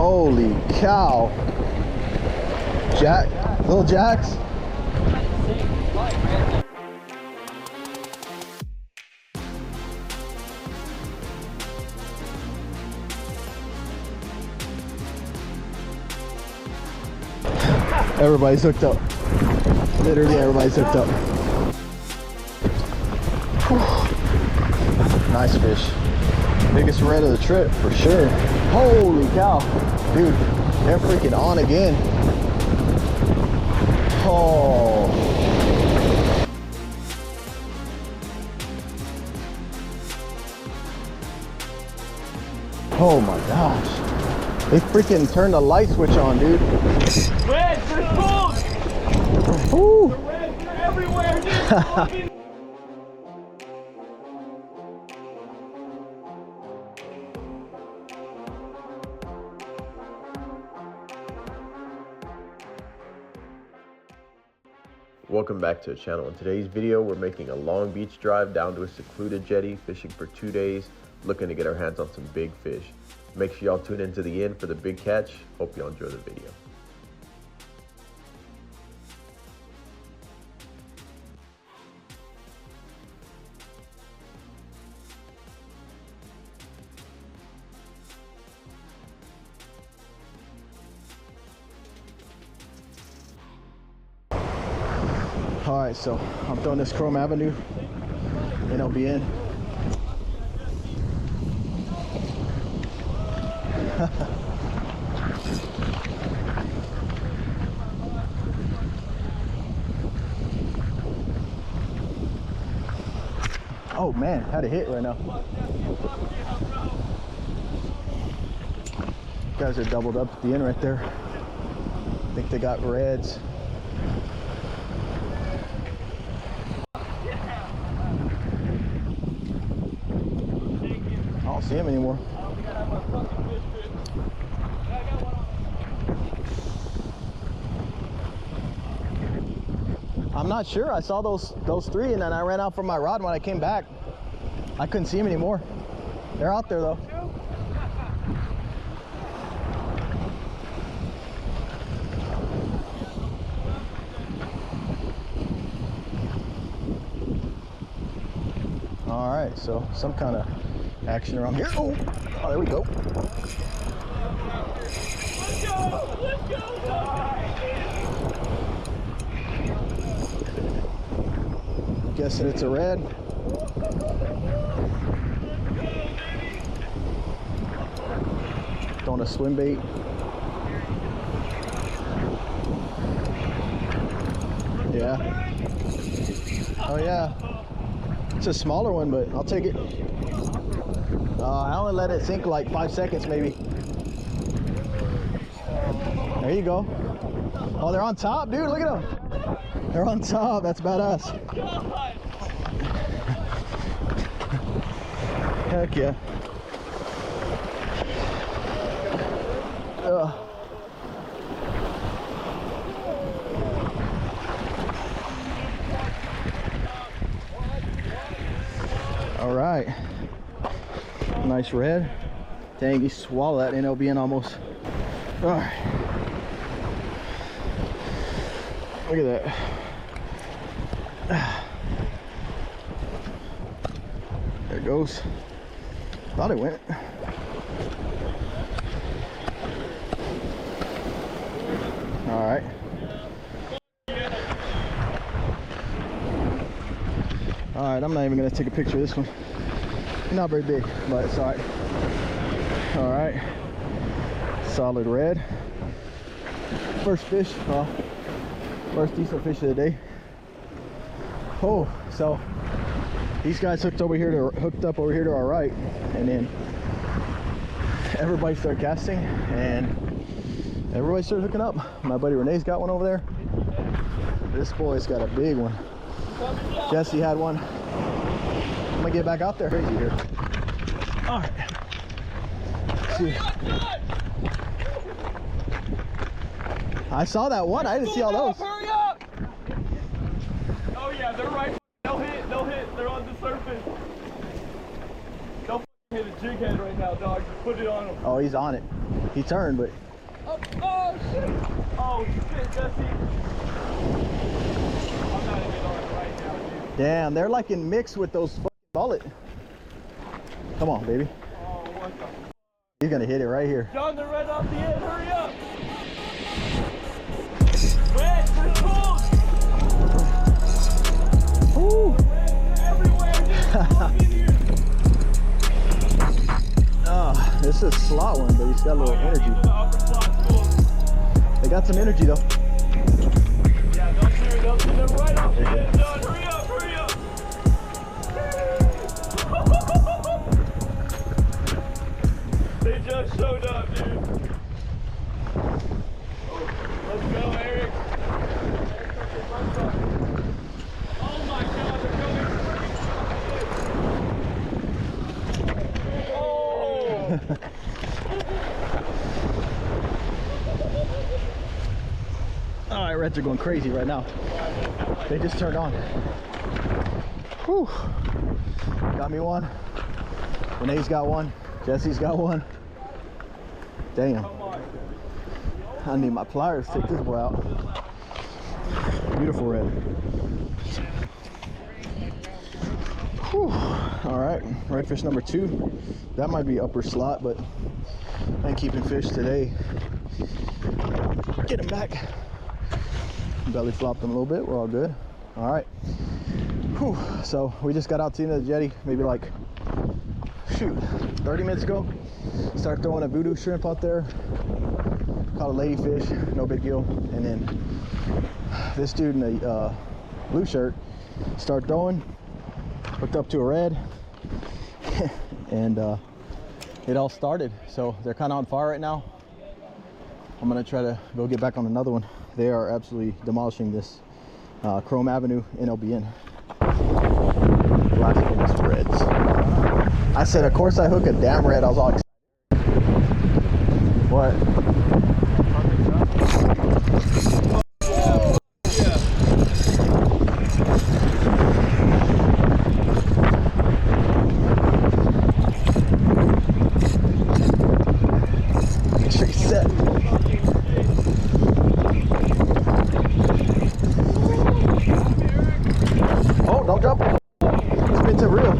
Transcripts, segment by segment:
Holy cow. Jack, little jacks. Everybody's hooked up. Literally everybody's hooked up. Whew. Nice fish. Biggest red of the trip for sure. Holy cow. Dude, they're freaking on again. Oh. Oh my gosh. They freaking turned the light switch on, dude. Reds, they're cold! Ooh. The reds are everywhere, dude! Welcome back to the channel. In today's video, we're making a long beach drive down to a secluded jetty, fishing for 2 days, looking to get our hands on some big fish. Make sure y'all tune in to the end for the big catch. Hope y'all enjoy the video. Alright, so I'm throwing this Chrome Avenue NLBN. Oh man, had a hit right now. Guys are doubled up at the end right there. I think they got reds. I don't see him anymore. I'm not sure. I saw those three and then I ran out for my rod. When I came back, I couldn't see him anymore. They're out there though. All right, so some kind of action around here. Oh, there we go. Let's go! Let's go! Guessing it's a red. Throwing a swim bait. Yeah. Oh yeah. It's a smaller one, but I'll take it. I only let it sink like 5 seconds maybe. There you go. Oh, they're on top, dude. Look at them. They're on top. That's badass. Heck yeah. All right. Nice red. Dang, he swallowed that NLBN almost. All right. Look at that. There it goes. Thought it went. All right. All right, I'm not even gonna take a picture of this one. Not very big, but it's all right. All right. Solid red. First fish, first decent fish of the day. Oh, so these guys hooked up over here to our right, and then everybody started casting, and everybody started hooking up. My buddy Renee's got one over there. This boy's got a big one. Jesse had one. I'm gonna get back out there. Crazy here. All right. See. I saw that one. I didn't see all those. Hurry up! Oh yeah, they're right. They'll hit. They're on the surface. Don't hit it. jig head right now, dog. Just put it on him. Oh, he's on it. He turned, but Oh, oh shit! Oh shit, Jesse. I'm not even on it right now, dude. damn, they're like in mix with those fucking mullet. Come on, baby. Oh, what the? He's gonna hit it right here. John, the red off the end. Hurry up! Red, they're cold. Woo. Everywhere, dude. Look in here. This is a slot one, but he's got a little energy. These are the upper slot schools. They got some energy though. Yeah, don't shoot it. Don't shoot them right off the end, John. Hurry up, hurry up. They just showed up, dude. Let's go, Eric. Oh my God, they're coming. Oh! All right, reds are going crazy right now. They just turned on. Whew. Got me one. Renee's got one. Jesse's got one. Damn. I need my pliers to take this boy out. Beautiful red. Whew. All right, redfish number 2. That might be upper slot, but I ain't keeping fish today. Get him back. Belly flopped him a little bit. We're all good. All right. Whew. So we just got out to the end of the jetty, maybe like, shoot, 30 minutes ago. Start throwing a voodoo shrimp out there. Caught a ladyfish, no big deal. And then this dude in the blue shirt start throwing, hooked up to a red, and it all started. So they're kind of on fire right now. I'm gonna try to go get back on another one. They are absolutely demolishing this Chrome Avenue in LBN. Blasphemous reds. I said, of course I hook a damn red. I was all excited. What? Make sure he's set. Oh, don't drop it. Spin to reel.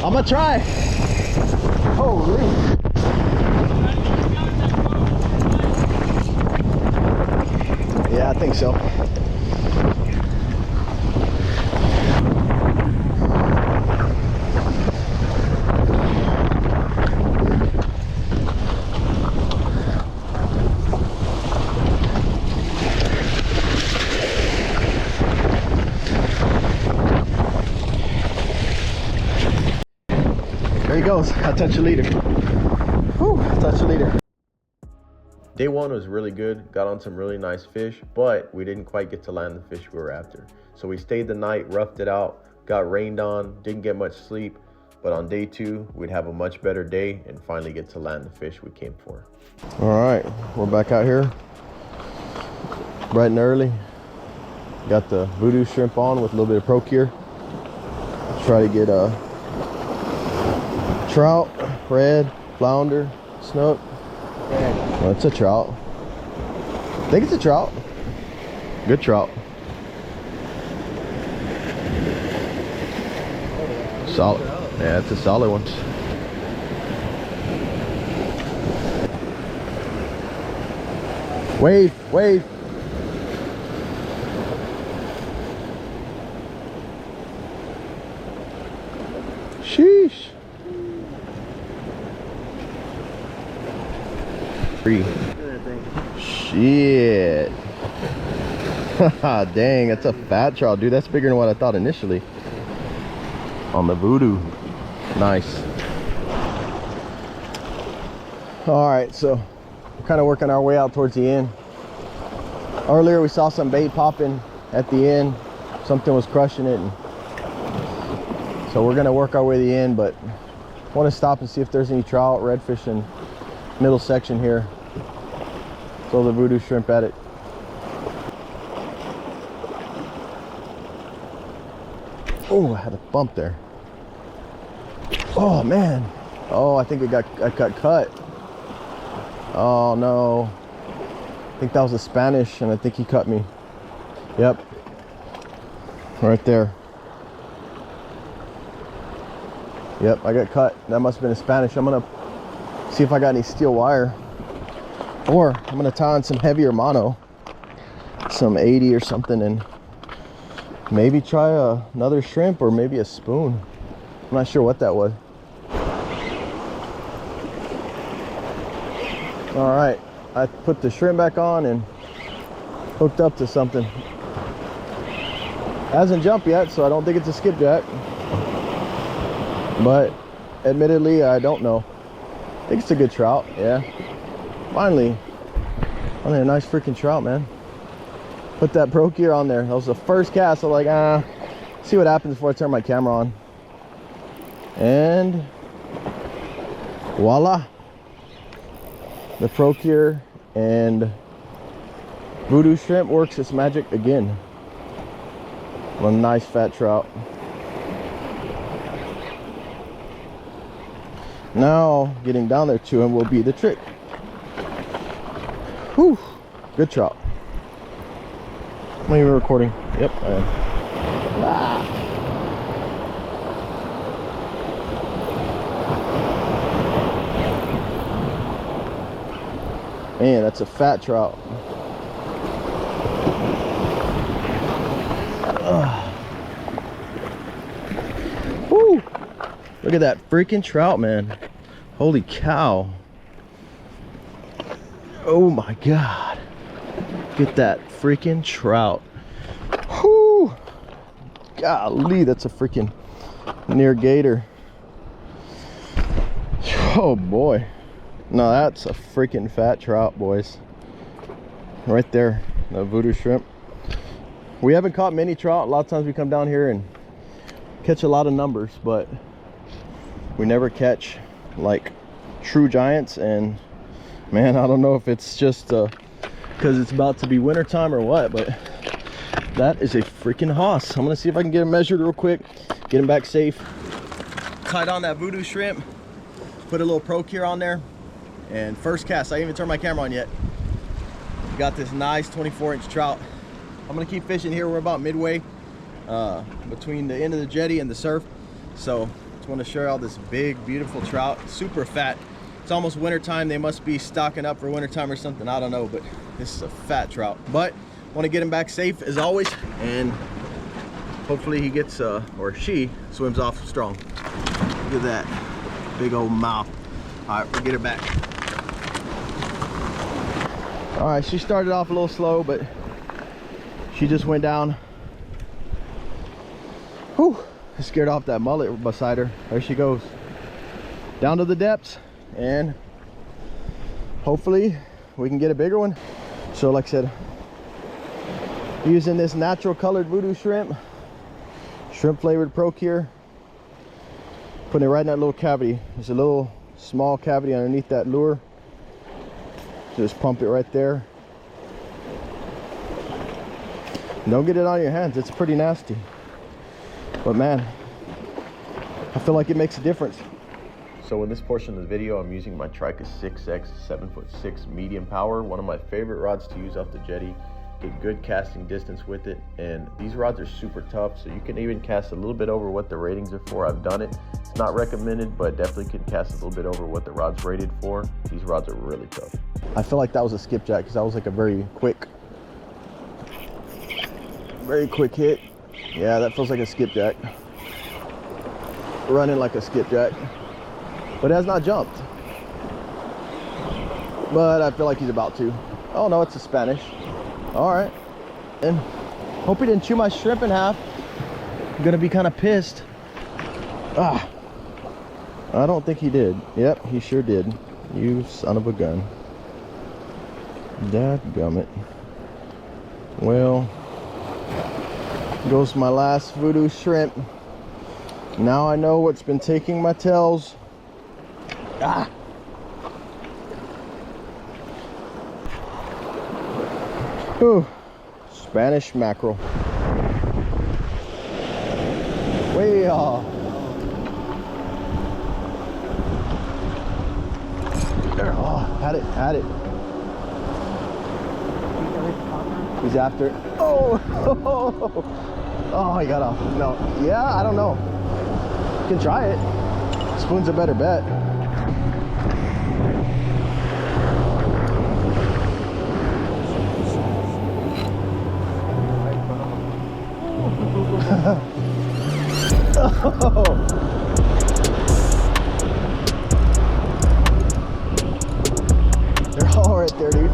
I'm gonna try. Holy. Yeah, I think so. There he goes. I touch the leader. Whew, touch the leader. Day 1 was really good, got on some really nice fish, but we didn't quite get to land the fish we were after. So we stayed the night, roughed it out, got rained on, didn't get much sleep, but on day 2, we'd have a much better day and finally get to land the fish we came for. All right, we're back out here, bright and early. Got the voodoo shrimp on with a little bit of procure. Try to get a trout, red, flounder, snook. Well, it's a trout. I think it's a trout. Good trout. Solid. Yeah, it's a solid one. Wave, wave. Sheesh. Shit. Dang, that's a fat trout, dude. That's bigger than what I thought initially. On the voodoo. Nice. All right, so we're kind of working our way out towards the end. Earlier we saw some bait popping at the end. Something was crushing it. And so we're gonna work our way to the end, but I want to stop and see if there's any trout, redfish, and middle section here. Throw the voodoo shrimp at it. Oh, I had a bump there. Oh man. Oh, I think I got cut. Oh no. I think that was a Spanish, and I think he cut me. Yep. Right there. Yep, I got cut. That must have been a Spanish. I'm gonna see if I got any steel wire, or I'm gonna tie on some heavier mono, some 80 or something, and maybe try another shrimp or maybe a spoon. I'm not sure what that was. All right, I put the shrimp back on and hooked up to something. Hasn't jumped yet, so I don't think it's a skipjack. But admittedly, I don't know. I think it's a good trout, yeah. Finally a nice freaking trout, man. Put that pro gear on there. That was the first cast. I'm like, see what happens before I turn my camera on. And voila. The pro gear and voodoo shrimp works its magic again. A nice fat trout. Now getting down there to him will be the trick. Whew, good trout. Am I even recording? Yep, I am. Man, that's a fat trout. Woo! Look at that freaking trout, man. Holy cow. Oh my God. Get that freaking trout. Whoo! Golly, that's a freaking near gator. Oh boy. No, that's a freaking fat trout, boys. Right there, the voodoo shrimp. We haven't caught many trout. A lot of times we come down here and catch a lot of numbers, but we never catch like true giants. And man, I don't know if it's just because it's about to be winter time or what, but that is a freaking hoss. I'm gonna see if I can get him measured real quick, get him back safe. Tied on that voodoo shrimp, put a little pro cure on there, and first cast, I didn't even turn my camera on yet. Got this nice 24-inch trout. I'm gonna keep fishing here. We're about midway between the end of the jetty and the surf, so just want to show y'all this big, beautiful trout. Super fat. It's almost winter time. They must be stocking up for winter time or something. I don't know, but this is a fat trout. But want to get him back safe as always, and hopefully he gets or she swims off strong. Look at that big old mouth. All right, we'll get her back. All right, she started off a little slow, but she just went down. Whew, I scared off that mullet beside her. There she goes. Down to the depths, and hopefully we can get a bigger one. So like I said, using this natural colored voodoo shrimp flavored pro cure, putting it right in that little cavity. There's a little small cavity underneath that lure. Just pump it right there. Don't get it on your hands, it's pretty nasty. But man, I feel like it makes a difference. So in this portion of the video, I'm using my Trica 6X 7'6" medium power, one of my favorite rods to use off the jetty. Get good casting distance with it, and these rods are super tough, so you can even cast a little bit over what the ratings are for. I've done it. It's not recommended, but definitely can cast a little bit over what the rod's rated for. These rods are really tough. I feel like that was a skipjack because that was like a very quick hit. Yeah, that feels like a skipjack. Running like a skipjack, but it has not jumped. But I feel like he's about to. Oh no, it's a Spanish. All right, and hope he didn't chew my shrimp in half. I'm gonna be kind of pissed. I don't think he did. Yep, he sure did. You son of a gun. Dadgummit. Well, goes my last voodoo shrimp. Now I know what's been taking my tails. Ooh, Spanish mackerel. Way off. There, oh, had it. He's after it. Oh, oh, he got off. No, yeah, I don't know. You can try it. Spoon's a better bet. Oh. They're all right there, dude.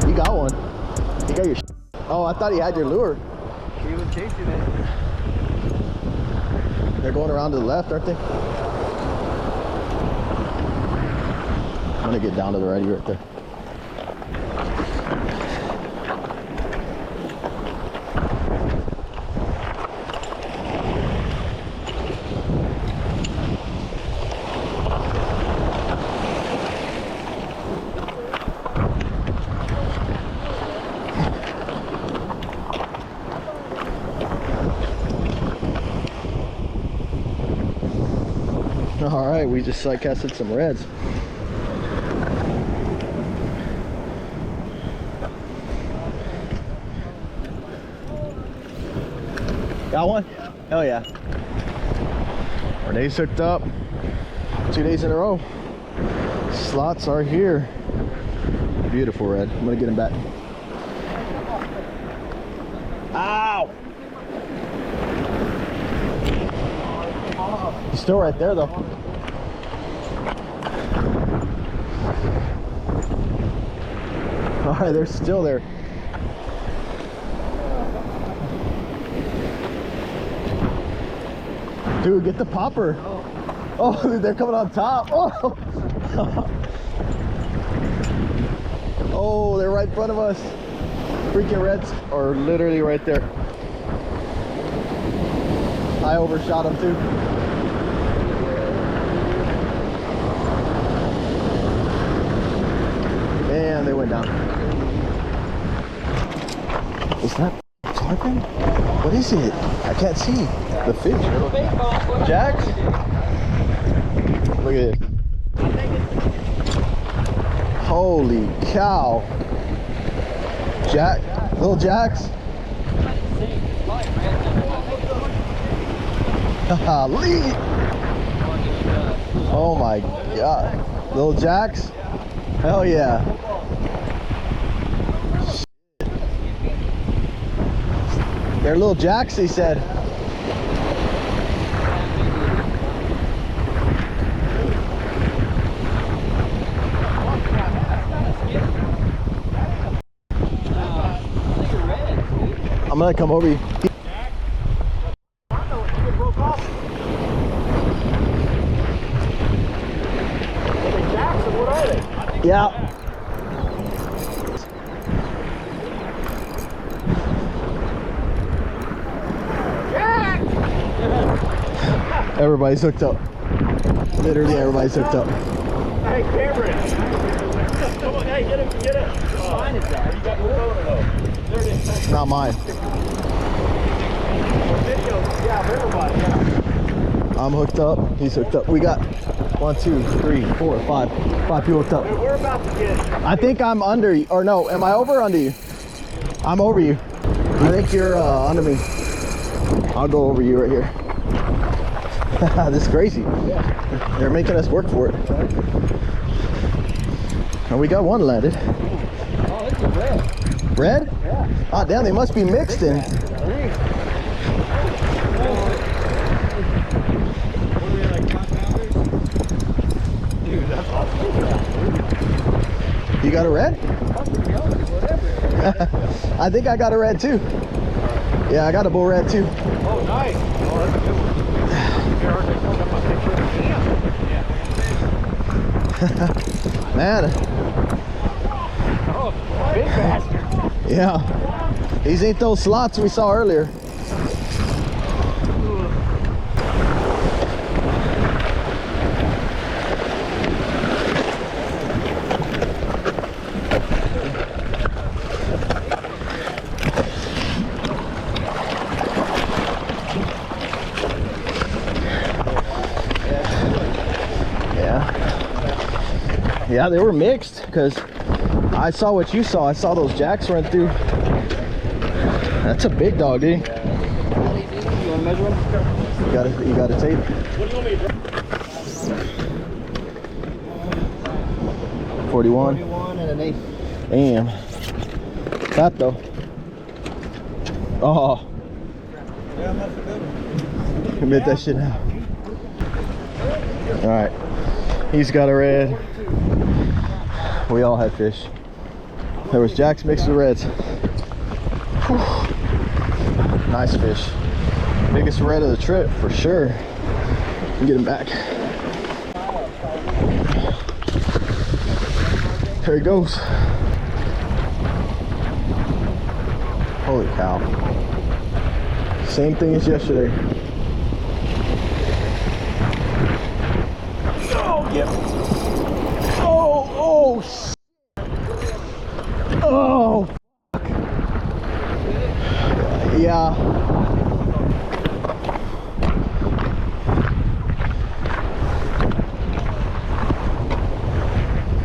You got one. You got your oh, I thought he had your lure. He was chasing it. They're going around to the left, aren't they? I'm gonna get down to the righty right there. All right, we just sight casted some reds. Got one? Hell yeah. Our day's hooked up. 2 days in a row. Slots are here. Beautiful red. I'm gonna get him back. Ow! He's still right there though. All right, they're still there. Dude, get the popper. Oh, dude, they're coming on top. Oh. Oh, they're right in front of us. Freaking reds are literally right there. I overshot them too. And they went down. Is that tarpon? What is it? I can't see the fish. Jacks? Look at it. Holy cow. Jack, little jacks. Lee. Oh my god. Little jacks? Hell yeah. They're little jacks, he said. I'm gonna come over you. Yeah. Everybody's hooked up. Literally everybody's hooked up. Hey, Cameron. Come on, hey, get him, get him. Mine is that. You got the photo though. There it is. Not mine. Yeah, everybody, yeah. I'm hooked up. He's hooked up. We got 1, 2, 3, 4, 5 people hooked up. We're about to get. I think I'm under you. Or no, am I over or under you? I'm over you. I think you're under me. I'll go over you right here. This is crazy. They're making us work for it. And we got one landed. Oh, this is red. Red? Yeah. Oh damn, they must be mixed in. Dude, that's awesome. You got a red? I think I got a red too. Yeah, I got a bull red too. Oh, nice. Oh, that's a good one. Man. Oh, big bastard. Yeah. These ain't those slots we saw earlier. Yeah, they were mixed because I saw what you saw. I saw those jacks run through. That's a big dog, dude. You want to measure him? You got a tape. What do you want me to 41. 41 and an 8. Damn. Fat though. Oh. Yeah, that's a good one. Commit that shit now. Alright. He's got a red. We all had fish. There was jacks mixed with reds. Whew. Nice fish. Biggest red of the trip for sure. Get him back. There he goes. Holy cow. Same thing as yesterday. Oh, yeah. Oh, oh. Yeah.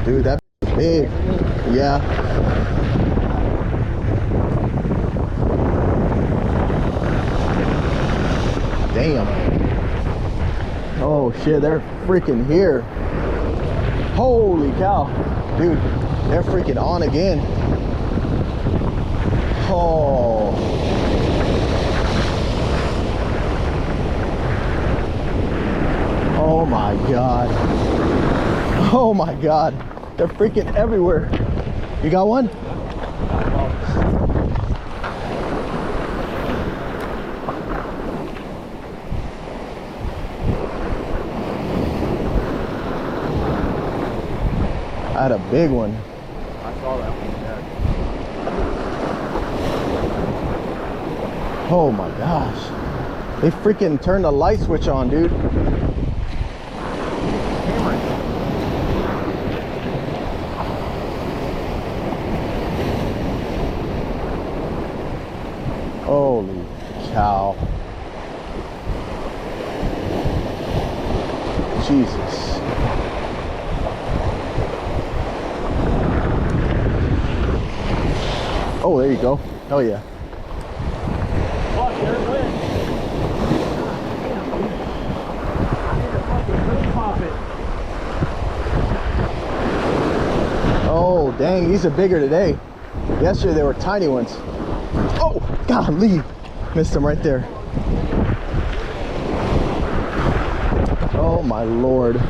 Dude, that's big. Yeah. Damn. Oh shit, they're freaking here. Holy cow. Dude, they're freaking on again. Oh. Oh my god. Oh my god. They're freaking everywhere. You got one? I had a big one. I saw that one. Yeah. Oh my gosh. They freaking turned the light switch on, dude. Holy cow. Jesus. Oh, there you go. Hell yeah. Fuck, there's Lynn. Pop it. Oh, dang, these are bigger today. Yesterday they were tiny ones. Oh, golly. Missed them right there. Oh, my Lord.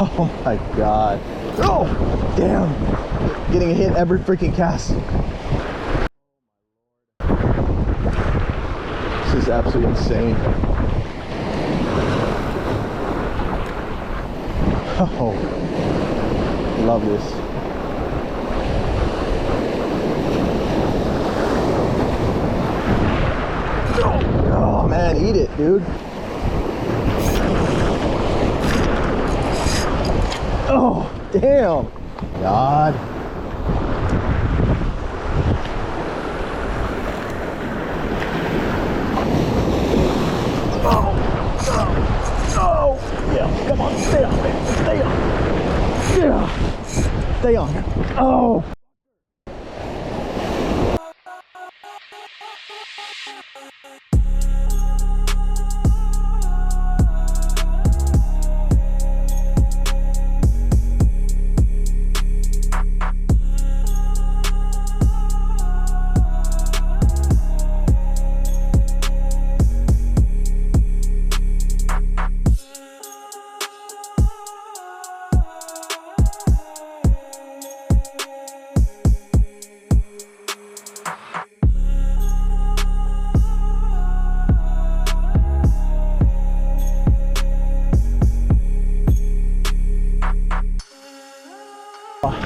Oh, my God. Oh, damn. Getting a hit every freaking cast. This is absolutely insane. Oh, love this. Oh man, eat it, dude. Oh, damn. God. Oh, yeah, come on, stay on, man. Stay on. Yeah. Stay on. Oh.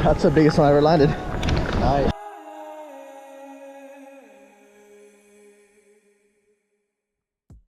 That's the biggest one I ever landed. Nice.